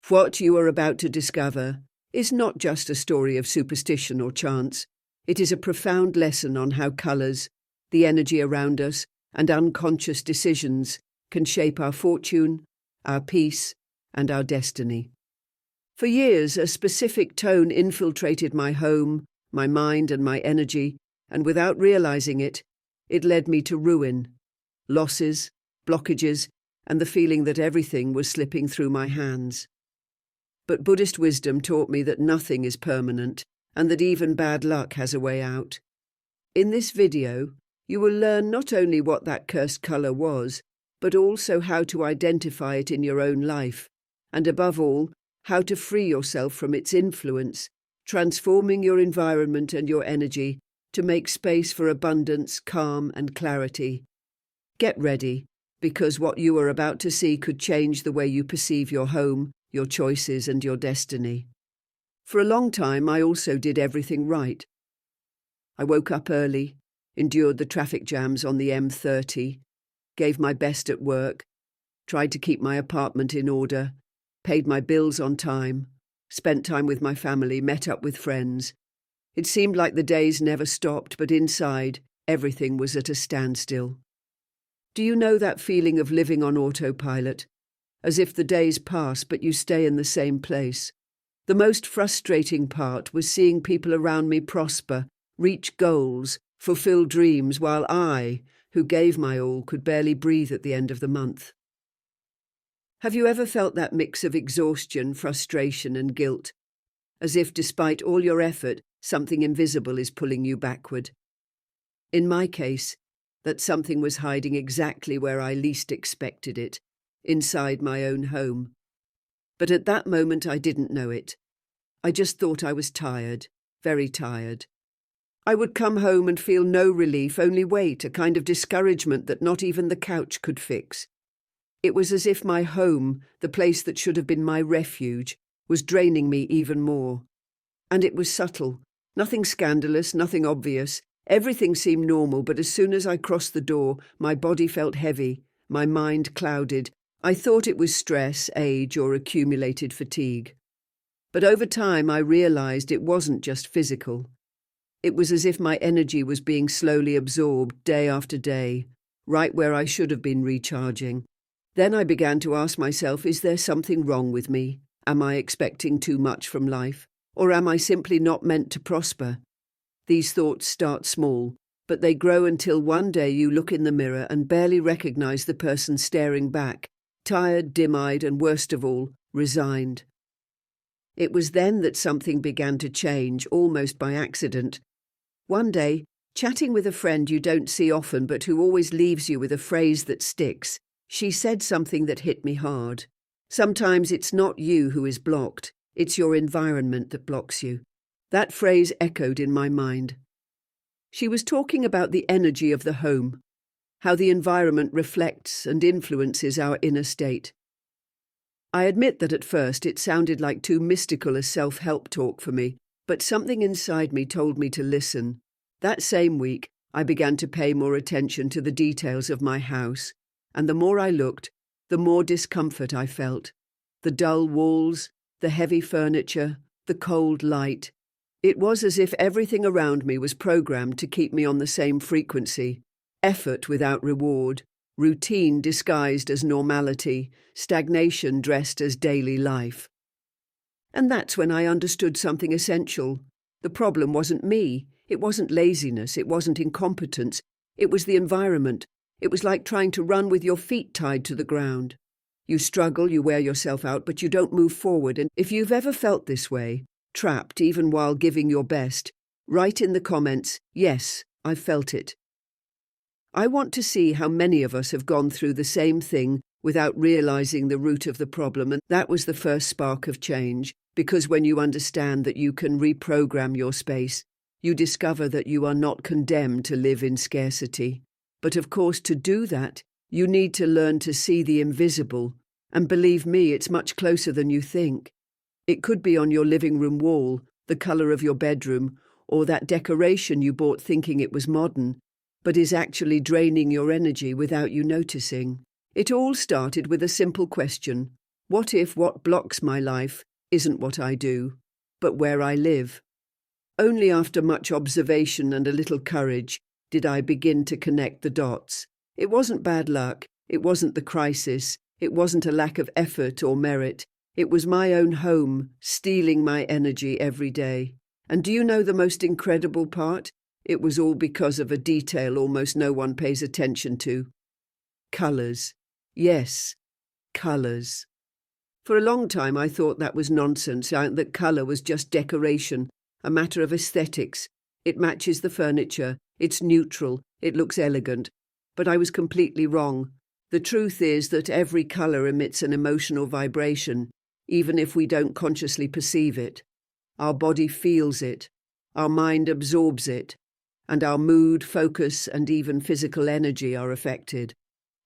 What you are about to discover is not just a story of superstition or chance. It is a profound lesson on how colours, the energy around us, and unconscious decisions can shape our fortune, our peace, and our destiny. For years, a specific tone infiltrated my home, my mind, and my energy, and without realizing it, it led me to ruin, losses, blockages, and the feeling that everything was slipping through my hands. But Buddhist wisdom taught me that nothing is permanent, and that even bad luck has a way out. In this video, you will learn not only what that cursed colour was, but also how to identify it in your own life, and above all, how to free yourself from its influence, transforming your environment and your energy to make space for abundance, calm, and clarity. Get ready, because what you are about to see could change the way you perceive your home, your choices, and your destiny. For a long time, I also did everything right. I woke up early, endured the traffic jams on the M30, gave my best at work, tried to keep my apartment in order, paid my bills on time, spent time with my family, met up with friends. It seemed like the days never stopped, but inside, everything was at a standstill. Do you know that feeling of living on autopilot? As if the days pass, but you stay in the same place. The most frustrating part was seeing people around me prosper, reach goals, fulfill dreams, while I, who gave my all, could barely breathe at the end of the month. Have you ever felt that mix of exhaustion, frustration, and guilt? As if, despite all your effort, something invisible is pulling you backward. In my case, that something was hiding exactly where I least expected it, inside my own home. But at that moment I didn't know it. I just thought I was tired, very tired. I would come home and feel no relief, only weight, a kind of discouragement that not even the couch could fix. It was as if my home, the place that should have been my refuge, was draining me even more. And it was subtle, nothing scandalous, nothing obvious. Everything seemed normal, but as soon as I crossed the door, my body felt heavy, my mind clouded. I thought it was stress, age, or accumulated fatigue. But over time I realized it wasn't just physical. It was as if my energy was being slowly absorbed day after day, right where I should have been recharging. Then I began to ask myself, is there something wrong with me? Am I expecting too much from life? Or am I simply not meant to prosper? These thoughts start small, but they grow until one day you look in the mirror and barely recognize the person staring back, tired, dim-eyed, and worst of all, resigned. It was then that something began to change, almost by accident. One day, chatting with a friend you don't see often but who always leaves you with a phrase that sticks, she said something that hit me hard. Sometimes it's not you who is blocked, it's your environment that blocks you. That phrase echoed in my mind. She was talking about the energy of the home, how the environment reflects and influences our inner state. I admit that at first it sounded like too mystical a self-help talk for me, but something inside me told me to listen. That same week, I began to pay more attention to the details of my house, and the more I looked, the more discomfort I felt. The dull walls, the heavy furniture, the cold light. It was as if everything around me was programmed to keep me on the same frequency. Effort without reward, routine disguised as normality, stagnation dressed as daily life. And that's when I understood something essential. The problem wasn't me. It wasn't laziness. It wasn't incompetence. It was the environment. It was like trying to run with your feet tied to the ground. You struggle, you wear yourself out, but you don't move forward. And if you've ever felt this way, trapped even while giving your best, write in the comments, yes, I felt it. I want to see how many of us have gone through the same thing without realizing the root of the problem, and that was the first spark of change, because when you understand that you can reprogram your space, you discover that you are not condemned to live in scarcity. But of course, to do that, you need to learn to see the invisible, and believe me, it's much closer than you think. It could be on your living room wall, the color of your bedroom, or that decoration you bought thinking it was modern, but is actually draining your energy without you noticing. It all started with a simple question. What if what blocks my life isn't what I do, but where I live? Only after much observation and a little courage did I begin to connect the dots. It wasn't bad luck, it wasn't the crisis, it wasn't a lack of effort or merit. It was my own home, stealing my energy every day. And do you know the most incredible part? It was all because of a detail almost no one pays attention to. Colours. Yes, colours. For a long time I thought that was nonsense, that colour was just decoration, a matter of aesthetics. It matches the furniture, it's neutral, it looks elegant. But I was completely wrong. The truth is that every colour emits an emotional vibration, even if we don't consciously perceive it. Our body feels it, our mind absorbs it, and our mood, focus, and even physical energy are affected.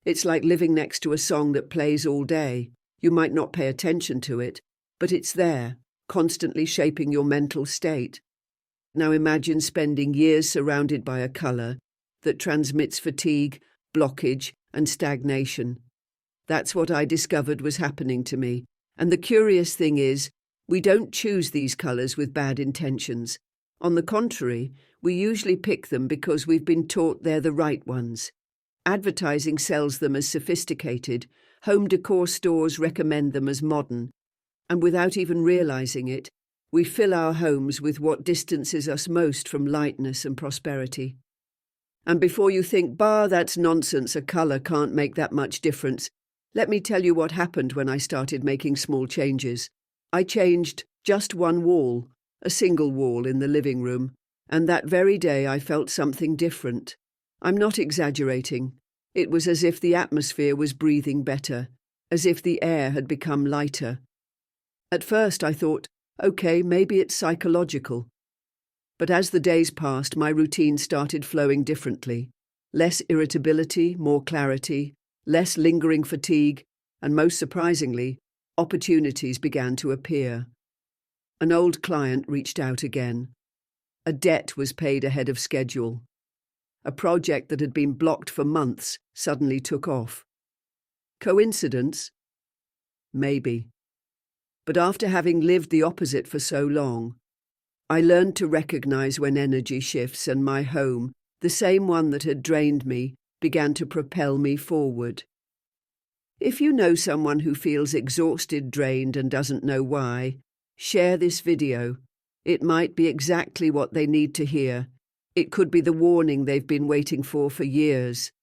It's like living next to a song that plays all day. You might not pay attention to it, but it's there, constantly shaping your mental state. Now imagine spending years surrounded by a colour that transmits fatigue, blockage, and stagnation. That's what I discovered was happening to me. And the curious thing is, we don't choose these colours with bad intentions. On the contrary, we usually pick them because we've been taught they're the right ones. Advertising sells them as sophisticated, home decor stores recommend them as modern, and without even realising it, we fill our homes with what distances us most from lightness and prosperity. And before you think, bah, that's nonsense, a colour can't make that much difference, let me tell you what happened when I started making small changes. I changed just one wall, a single wall in the living room, and that very day I felt something different. I'm not exaggerating. It was as if the atmosphere was breathing better, as if the air had become lighter. At first I thought, okay, maybe it's psychological. But as the days passed, my routine started flowing differently. Less irritability, more clarity, less lingering fatigue, and most surprisingly, opportunities began to appear. An old client reached out again. A debt was paid ahead of schedule. A project that had been blocked for months suddenly took off. Coincidence? Maybe. But after having lived the opposite for so long, I learned to recognize when energy shifts, and my home, the same one that had drained me, began to propel me forward. If you know someone who feels exhausted, drained, and doesn't know why, share this video. It might be exactly what they need to hear. It could be the warning they've been waiting for years.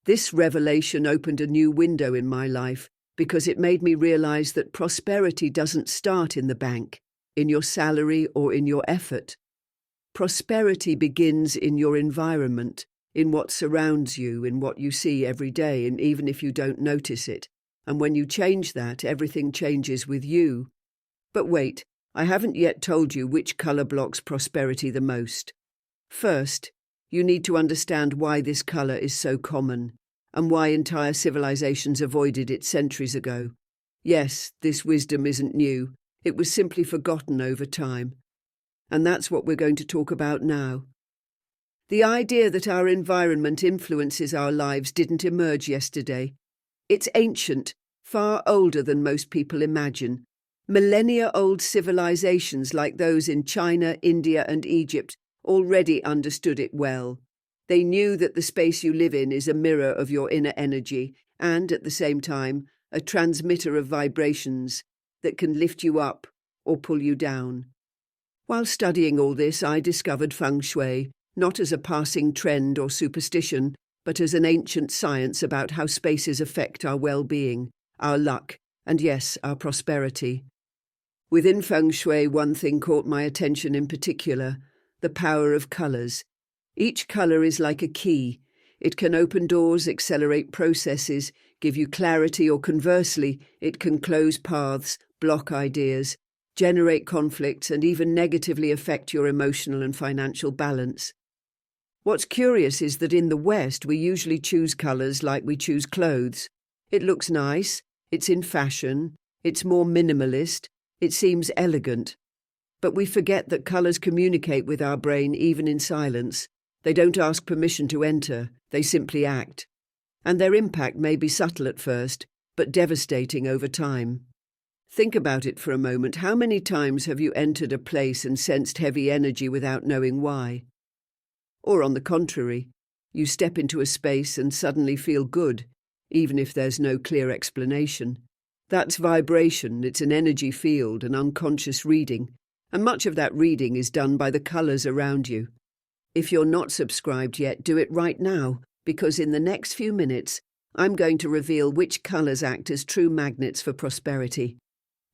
This revelation opened a new window in my life because it made me realize that prosperity doesn't start in the bank, in your salary, or in your effort. Prosperity begins in your environment, in what surrounds you, in what you see every day, and even if you don't notice it. And when you change that, everything changes with you. But wait, I haven't yet told you which colour blocks prosperity the most. First, you need to understand why this colour is so common, and why entire civilizations avoided it centuries ago. Yes, this wisdom isn't new. It was simply forgotten over time. And that's what we're going to talk about now. The idea that our environment influences our lives didn't emerge yesterday. It's ancient, far older than most people imagine. Millennia-old civilizations like those in China, India, and Egypt already understood it well. They knew that the space you live in is a mirror of your inner energy and, at the same time, a transmitter of vibrations that can lift you up or pull you down. While studying all this, I discovered feng shui, not as a passing trend or superstition, but as an ancient science about how spaces affect our well-being, our luck, and yes, our prosperity. Within feng shui, one thing caught my attention in particular: the power of colours. Each colour is like a key. It can open doors, accelerate processes, give you clarity, or conversely, it can close paths, block ideas, generate conflicts, and even negatively affect your emotional and financial balance. What's curious is that in the West, we usually choose colours like we choose clothes. It looks nice, it's in fashion, it's more minimalist, it seems elegant. But we forget that colours communicate with our brain even in silence. They don't ask permission to enter, they simply act. And their impact may be subtle at first, but devastating over time. Think about it for a moment. How many times have you entered a place and sensed heavy energy without knowing why? Or on the contrary, you step into a space and suddenly feel good, even if there's no clear explanation. That's vibration. It's an energy field, an unconscious reading, and much of that reading is done by the colors around you. If you're not subscribed yet, do it right now, because in the next few minutes, I'm going to reveal which colors act as true magnets for prosperity.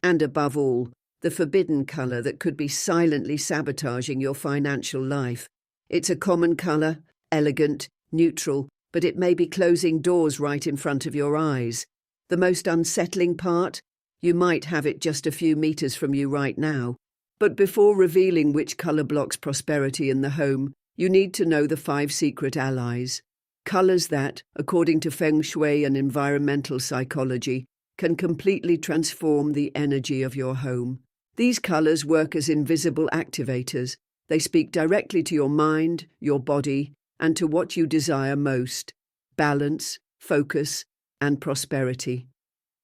And above all, the forbidden color that could be silently sabotaging your financial life. It's a common color, elegant, neutral, but it may be closing doors right in front of your eyes. The most unsettling part? You might have it just a few meters from you right now. But before revealing which color blocks prosperity in the home, you need to know the 5 secret allies. Colors that, according to Feng Shui and environmental psychology, can completely transform the energy of your home. These colors work as invisible activators. They speak directly to your mind, your body, and to what you desire most: balance, focus, and prosperity.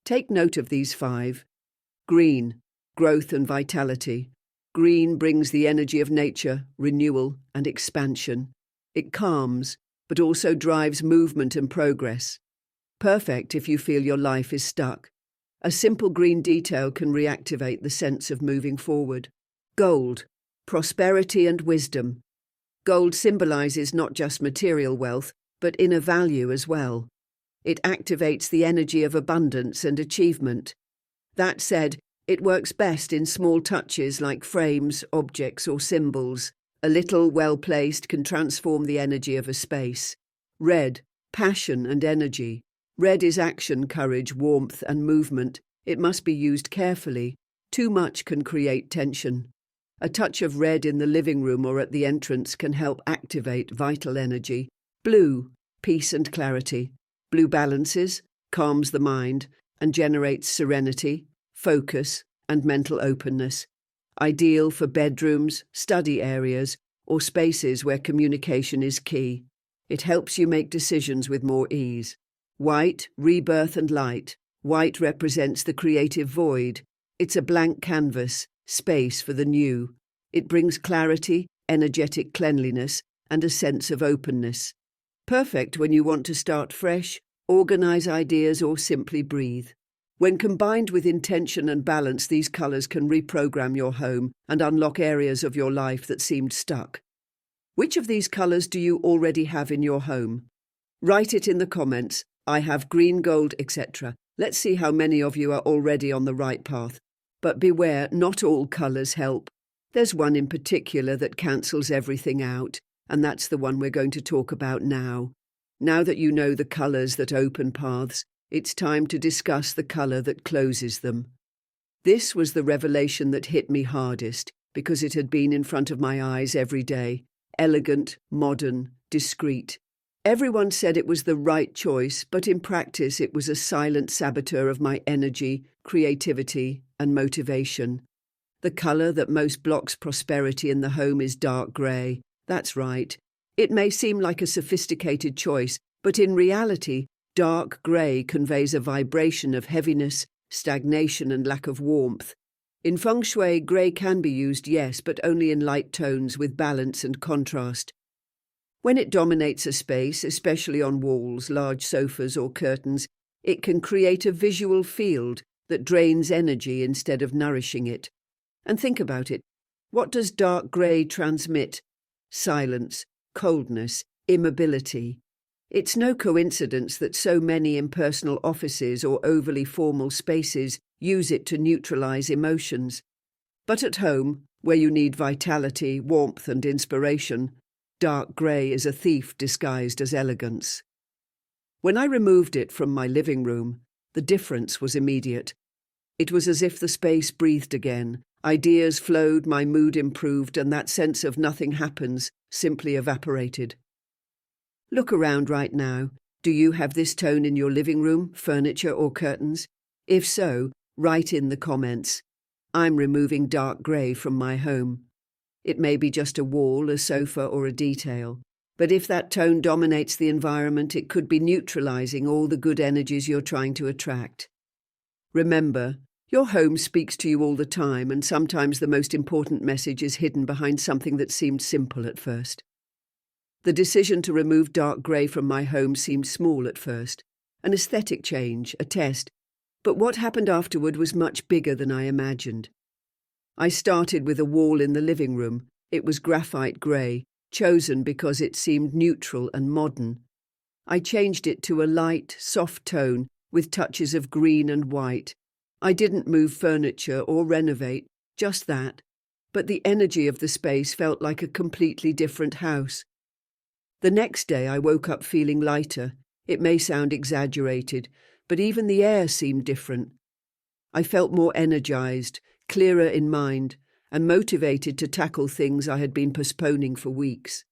Take note of these 5. Green, growth and vitality. Green brings the energy of nature, renewal, and expansion. It calms, but also drives movement and progress. Perfect if you feel your life is stuck. A simple green detail can reactivate the sense of moving forward. Gold, prosperity and wisdom. Gold symbolizes not just material wealth, but inner value as well. It activates the energy of abundance and achievement. That said, it works best in small touches like frames, objects, or symbols. A little well-placed can transform the energy of a space. Red, passion and energy. Red is action, courage, warmth, and movement. It must be used carefully. Too much can create tension. A touch of red in the living room or at the entrance can help activate vital energy. Blue, peace and clarity. Blue balances, calms the mind, and generates serenity, focus, and mental openness. Ideal for bedrooms, study areas, or spaces where communication is key. It helps you make decisions with more ease. White, rebirth and light. White represents the creative void. It's a blank canvas, space for the new. It brings clarity, energetic cleanliness, and a sense of openness. Perfect when you want to start fresh, organize ideas, or simply breathe. When combined with intention and balance, these colors can reprogram your home and unlock areas of your life that seemed stuck. Which of these colors do you already have in your home? Write it in the comments. I have green, gold, etc. Let's see how many of you are already on the right path. But beware, not all colors help. There's one in particular that cancels everything out, and that's the one we're going to talk about now. Now that you know the colors that open paths, it's time to discuss the color that closes them. This was the revelation that hit me hardest, because it had been in front of my eyes every day. Elegant, modern, discreet. Everyone said it was the right choice, but in practice it was a silent saboteur of my energy, creativity, and motivation. The color that most blocks prosperity in the home is dark grey. That's right. It may seem like a sophisticated choice, but in reality, dark grey conveys a vibration of heaviness, stagnation, and lack of warmth. In feng shui, grey can be used, yes, but only in light tones with balance and contrast. When it dominates a space, especially on walls, large sofas, or curtains, it can create a visual field that drains energy instead of nourishing it. And think about it. What does dark grey transmit? Silence, coldness, immobility. It's no coincidence that so many impersonal offices or overly formal spaces use it to neutralize emotions. But at home, where you need vitality, warmth, and inspiration, dark grey is a thief disguised as elegance. When I removed it from my living room, the difference was immediate. It was as if the space breathed again. Ideas flowed, my mood improved, and that sense of nothing happens simply evaporated. Look around right now. Do you have this tone in your living room, furniture, or curtains? If so, write in the comments. I'm removing dark grey from my home. It may be just a wall, a sofa, or a detail. But if that tone dominates the environment, it could be neutralizing all the good energies you're trying to attract. Remember, your home speaks to you all the time, and sometimes the most important message is hidden behind something that seemed simple at first. The decision to remove dark grey from my home seemed small at first, an aesthetic change, a test, but what happened afterward was much bigger than I imagined. I started with a wall in the living room. It was graphite grey, chosen because it seemed neutral and modern. I changed it to a light, soft tone with touches of green and white. I didn't move furniture or renovate, just that, but the energy of the space felt like a completely different house. The next day I woke up feeling lighter. It may sound exaggerated, but even the air seemed different. I felt more energized, clearer in mind, and motivated to tackle things I had been postponing for weeks.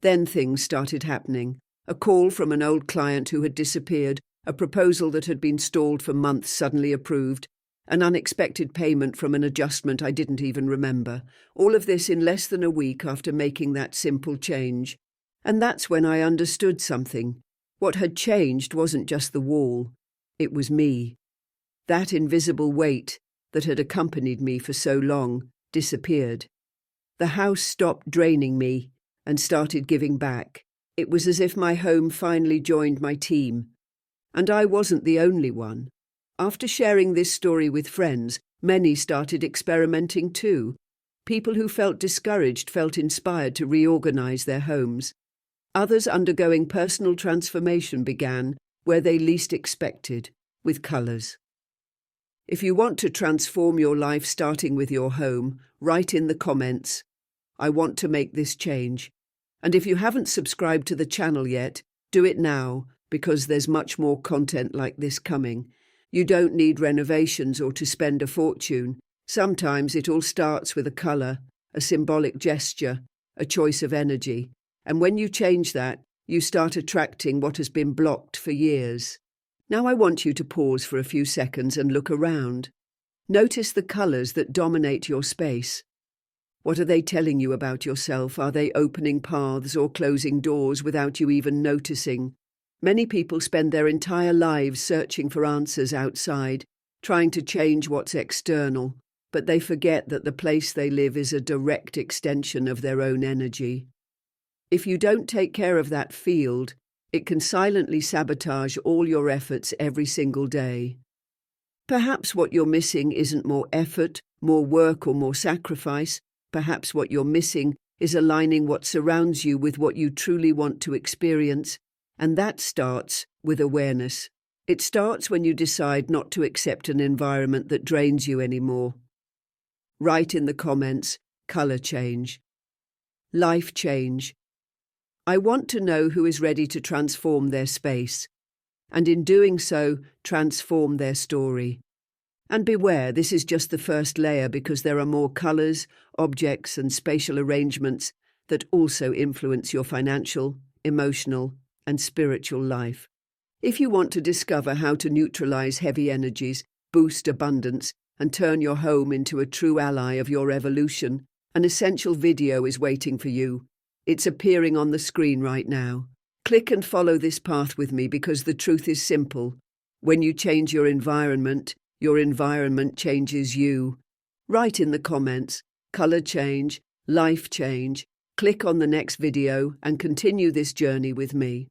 Then things started happening. A call from an old client who had disappeared, a proposal that had been stalled for months suddenly approved, an unexpected payment from an adjustment I didn't even remember. All of this in less than a week after making that simple change. And that's when I understood something. What had changed wasn't just the wall. It was me. That invisible weight that had accompanied me for so long disappeared. The house stopped draining me and started giving back. It was as if my home finally joined my team. And I wasn't the only one. After sharing this story with friends, many started experimenting too. People who felt discouraged felt inspired to reorganize their homes. Others undergoing personal transformation began where they least expected, with colors. If you want to transform your life starting with your home, write in the comments, "I want to make this change." And if you haven't subscribed to the channel yet, do it now, because there's much more content like this coming. You don't need renovations or to spend a fortune. Sometimes it all starts with a color, a symbolic gesture, a choice of energy. And when you change that, you start attracting what has been blocked for years. Now I want you to pause for a few seconds and look around. Notice the colors that dominate your space. What are they telling you about yourself? Are they opening paths or closing doors without you even noticing? Many people spend their entire lives searching for answers outside, trying to change what's external, but they forget that the place they live is a direct extension of their own energy. If you don't take care of that field, it can silently sabotage all your efforts every single day. Perhaps what you're missing isn't more effort, more work, or more sacrifice. Perhaps what you're missing is aligning what surrounds you with what you truly want to experience, and that starts with awareness. It starts when you decide not to accept an environment that drains you anymore. Write in the comments, color change, life change. I want to know who is ready to transform their space, and in doing so, transform their story. And beware, this is just the first layer, because there are more colors, objects, and spatial arrangements that also influence your financial, emotional, and spiritual life. If you want to discover how to neutralize heavy energies, boost abundance, and turn your home into a true ally of your evolution, an essential video is waiting for you. It's appearing on the screen right now. Click and follow this path with me, because the truth is simple. When you change your environment changes you. Write in the comments, color change, life change. Click on the next video and continue this journey with me.